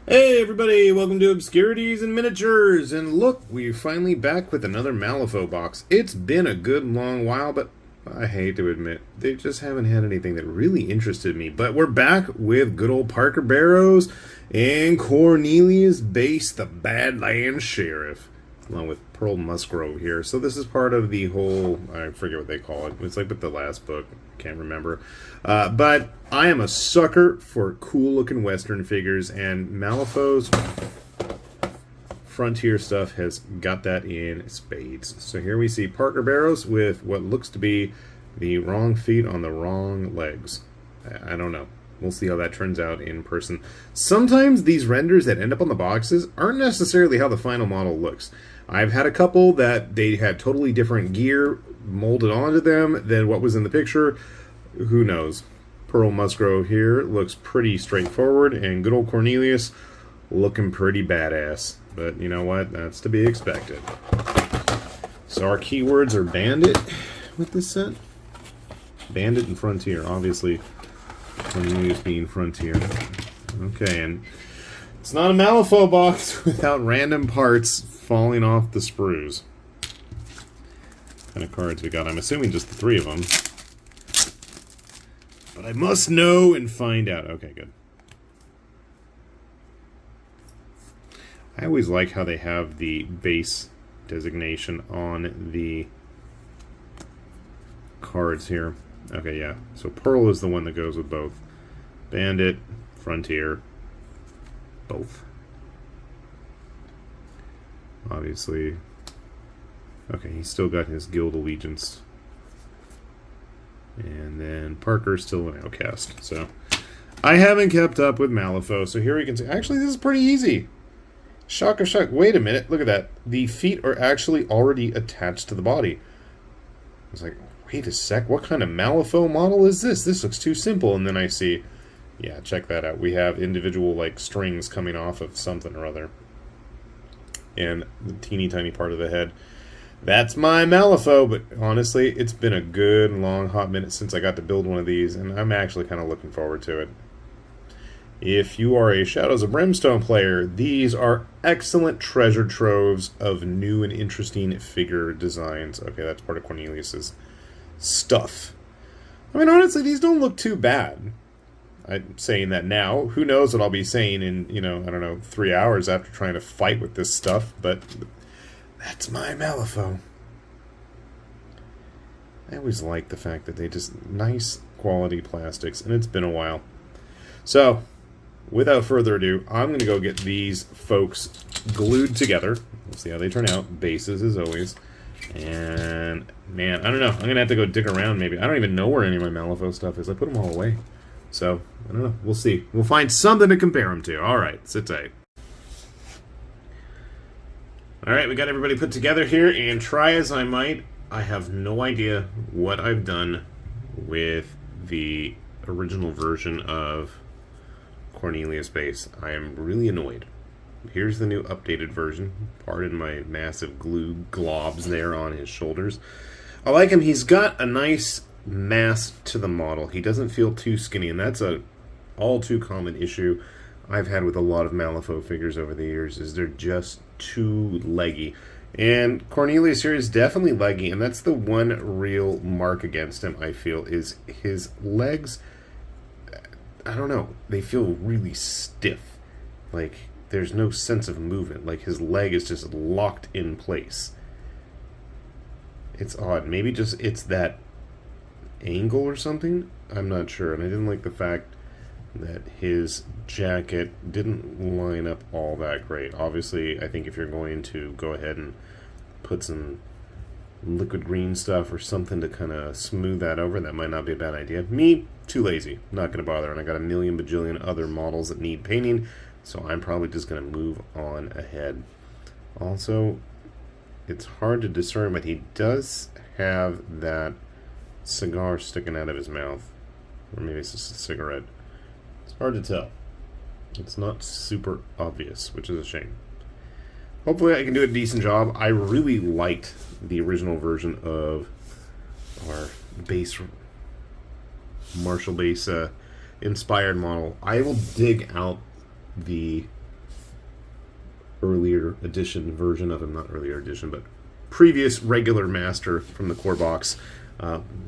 Hey everybody, welcome to Obscurities and Miniatures, and look, we're finally back with another Malifaux box. It's been a good long while, but I hate to admit, they just haven't had anything that really interested me. But we're back with good old Parker Barrows and Cornelius Basse, the Badlands Sheriff, along with Pearl Musgrove here. So this is part of the whole, I forget what they call it, it's like with the last book, can't remember. But I am a sucker for cool looking Western figures, and Malifaux's Frontier stuff has got that in spades. So here we see Parker Barrows with what looks to be the wrong feet on the wrong legs. I don't know. We'll see how that turns out in person. Sometimes these renders that end up on the boxes aren't necessarily how the final model looks. I've had a couple that they had totally different gear molded onto them than what was in the picture. Who knows? Pearl Musgrove here looks pretty straightforward, and good old Cornelius looking pretty badass. But you know what? That's to be expected. So our keywords are bandit with this set. Bandit and Frontier. Obviously, Cornelius being Frontier. Okay, and it's not a Malifaux box without random parts falling off the sprues. What kind of cards we got? I'm assuming just the three of them. But I must know and find out. Okay, good. I always like how they have the base designation on the cards here. Okay, yeah. So Pearl is the one that goes with both. Bandit, Frontier, both. Obviously. Okay, he's still got his guild allegiance. And then Parker's still an outcast. So I haven't kept up with Malifaux. So here we can see. Actually, this is pretty easy. Shock of shock. Wait a minute. Look at that. The feet are actually already attached to the body. I was like, wait a sec. What kind of Malifaux model is this? This looks too simple. And then I see, yeah, check that out. We have individual like strings coming off of something or other. And the teeny tiny part of the head. That's my Malifaux, but honestly, it's been a good, long, hot minute since I got to build one of these, and I'm actually kind of looking forward to it. If you are a Shadows of Brimstone player, these are excellent treasure troves of new and interesting figure designs. Okay, that's part of Cornelius's stuff. I mean, honestly, these don't look too bad. I'm saying that now. Who knows what I'll be saying in, I don't know, 3 hours after trying to fight with this stuff, but that's my Malifaux. I always like the fact that they just nice quality plastics, and it's been a while. So, without further ado, I'm going to go get these folks glued together. We'll see how they turn out. Bases as always. And, man, I don't know. I'm going to have to go dig around maybe. I don't even know where any of my Malifaux stuff is. I put them all away. So, I don't know. We'll see. We'll find something to compare them to. Alright, sit tight. Alright, we got everybody put together here, and try as I might, I have no idea what I've done with the original version of Cornelius Basse. I am really annoyed. Here's the new updated version. Pardon my massive glue globs there on his shoulders. I like him. He's got a nice mass to the model. He doesn't feel too skinny, and that's a all too common issue I've had with a lot of Malifaux figures over the years, is they're just too leggy. And Cornelius here is definitely leggy, and that's the one real mark against him, I feel, is his legs. I don't know, they feel really stiff. Like, there's no sense of movement. Like, his leg is just locked in place. It's odd. Maybe just it's that angle or something? I'm not sure. And I didn't like the fact that his jacket didn't line up all that great. Obviously, I think if you're going to go ahead and put some liquid green stuff or something to kind of smooth that over, that might not be a bad idea. Me, too lazy. Not going to bother. And I got a million bajillion other models that need painting, so I'm probably just going to move on ahead. Also, it's hard to discern, but he does have that cigar sticking out of his mouth. Or maybe it's just a cigarette. It's hard to tell. It's not super obvious, which is a shame. Hopefully I can do a decent job. I really liked the original version of our base Marshall Basse inspired model. I will dig out the earlier edition version of him. Not earlier edition, but previous regular master from the core box.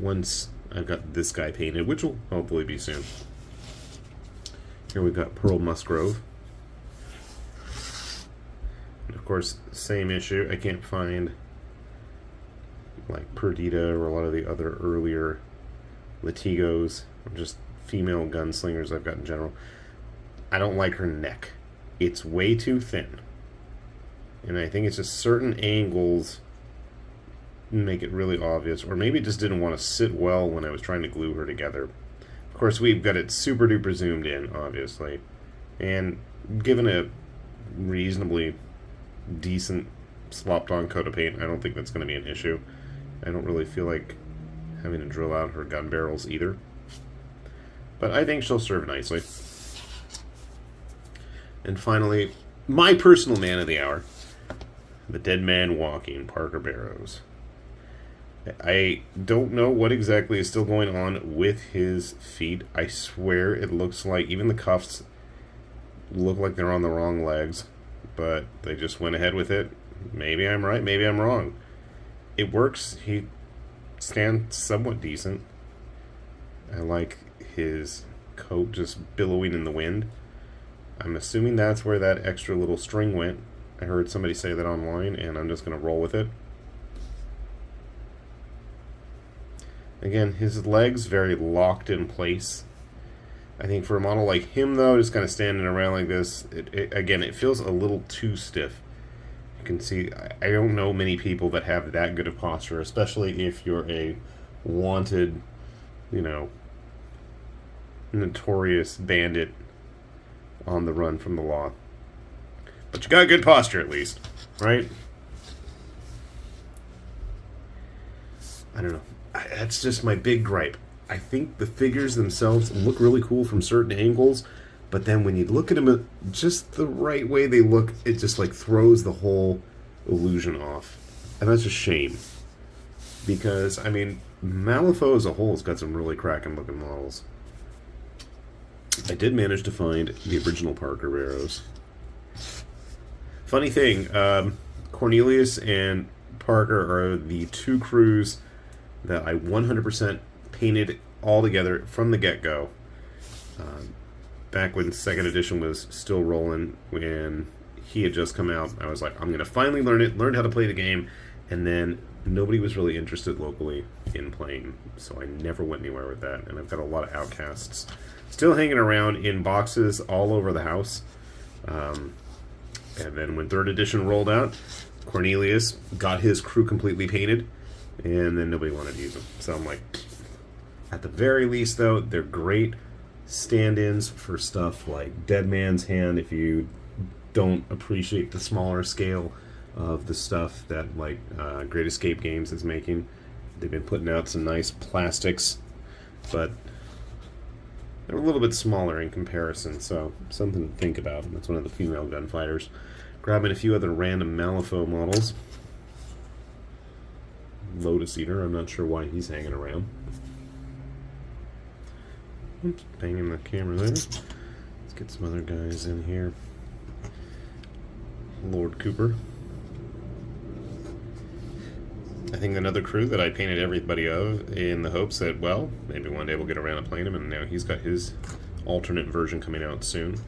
Once I've got this guy painted, which will hopefully be soon. Here we've got Pearl Musgrove. And of course, same issue. I can't find like Perdita or a lot of the other earlier Latigos, or just female gunslingers I've got in general. I don't like her neck. It's way too thin. And I think it's just certain angles make it really obvious, or maybe it just didn't want to sit well when I was trying to glue her together. Of course, we've got it super duper zoomed in, obviously, and given a reasonably decent slopped on coat of paint, I don't think that's going to be an issue. I don't really feel like having to drill out her gun barrels either, but I think she'll serve nicely. And finally, my personal man of the hour, the Dead Man Walking, Parker Barrows. I don't know what exactly is still going on with his feet. I swear it looks like even the cuffs look like they're on the wrong legs, but they just went ahead with it. Maybe I'm right, maybe I'm wrong. It works. He stands somewhat decent. I like his coat just billowing in the wind. I'm assuming that's where that extra little string went. I heard somebody say that online, and I'm just going to roll with it. Again, his legs very locked in place. I think for a model like him, though, just kind of standing around like this, again, it feels a little too stiff. You can see, I don't know many people that have that good of posture, especially if you're a wanted, you know, notorious bandit on the run from the law. But you got good posture, at least, right? I don't know. That's just my big gripe. I think the figures themselves look really cool from certain angles, but then when you look at them just the right way they look, it just like throws the whole illusion off. And that's a shame. Because, I mean, Malifaux as a whole has got some really cracking looking models. I did manage to find the original Parker Barrows. Funny thing, Cornelius and Parker are the two crews that I 100% painted all together from the get-go. Back when second edition was still rolling, when he had just come out, I was like, I'm going to finally learn how to play the game, and then nobody was really interested locally in playing, so I never went anywhere with that, and I've got a lot of outcasts still hanging around in boxes all over the house. And then when third edition rolled out, Cornelius got his crew completely painted, and then nobody wanted to use them. So I'm like, at the very least, though, they're great stand-ins for stuff like Dead Man's Hand if you don't appreciate the smaller scale of the stuff that like Great Escape Games is making. They've been putting out some nice plastics, but they're a little bit smaller in comparison, so something to think about. That's one of the female gunfighters. Grabbing a few other random Malifaux models. Lotus Eater, I'm not sure why he's hanging around. Oops, banging the camera there. Let's get some other guys in here. Lord Cooper. I think another crew that I painted everybody of in the hopes that, well, maybe one day we'll get around to playing him, and now he's got his alternate version coming out soon.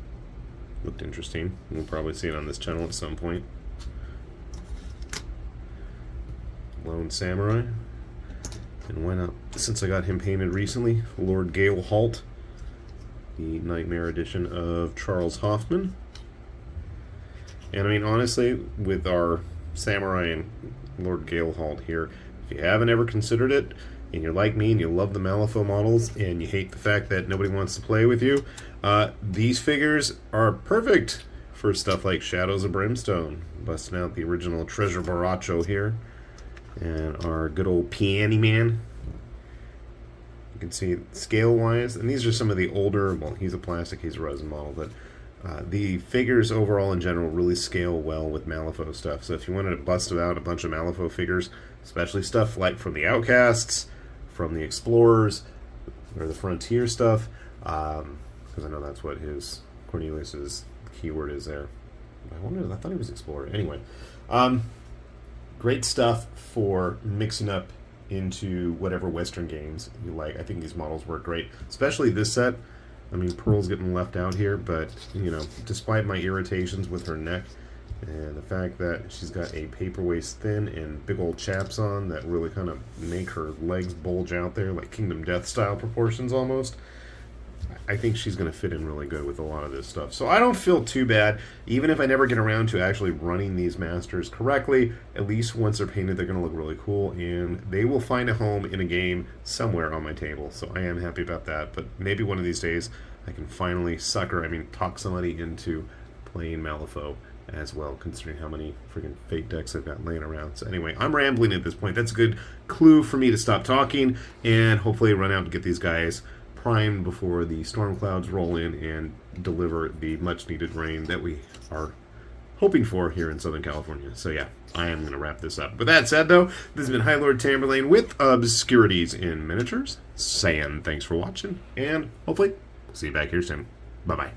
Looked interesting. We'll probably see it on this channel at some point. Lone Samurai. And why not, since I got him painted recently, Lord Gale Halt, the Nightmare edition of Charles Hoffman. And I mean, honestly, with our Samurai and Lord Gale Halt here, if you haven't ever considered it, and you're like me and you love the Malifaux models, and you hate the fact that nobody wants to play with you, these figures are perfect for stuff like Shadows of Brimstone. Busting out the original Treasure Borracho here. And our good old Peony Man. You can see scale-wise, and these are some of the older, well, he's a plastic, he's a resin model, but the figures overall in general really scale well with Malifaux stuff. So if you wanted to bust out a bunch of Malifaux figures, especially stuff like from the Outcasts, from the Explorers, or the Frontier stuff, because I know that's what his Cornelius's keyword is there. I thought he was Explorer. Anyway, great stuff for mixing up into whatever Western games you like. I think these models work great, especially this set. I mean, Pearl's getting left out here, but, you know, despite my irritations with her neck and the fact that she's got a paperwaist thin and big old chaps on that really kind of make her legs bulge out there, like Kingdom Death style proportions almost, I think she's going to fit in really good with a lot of this stuff. So I don't feel too bad. Even if I never get around to actually running these masters correctly, at least once they're painted, they're going to look really cool, and they will find a home in a game somewhere on my table. So I am happy about that. But maybe one of these days I can finally talk somebody into playing Malifaux as well, considering how many freaking fake decks I've got laying around. So anyway, I'm rambling at this point. That's a good clue for me to stop talking and hopefully run out and get these guys primed before the storm clouds roll in and deliver the much needed rain that we are hoping for here in Southern California. So yeah, I am going to wrap this up. With that said, though, this has been High Lord Tamberlane with Obscurities in Miniatures, saying thanks for watching, and hopefully we'll see you back here soon. Bye-bye.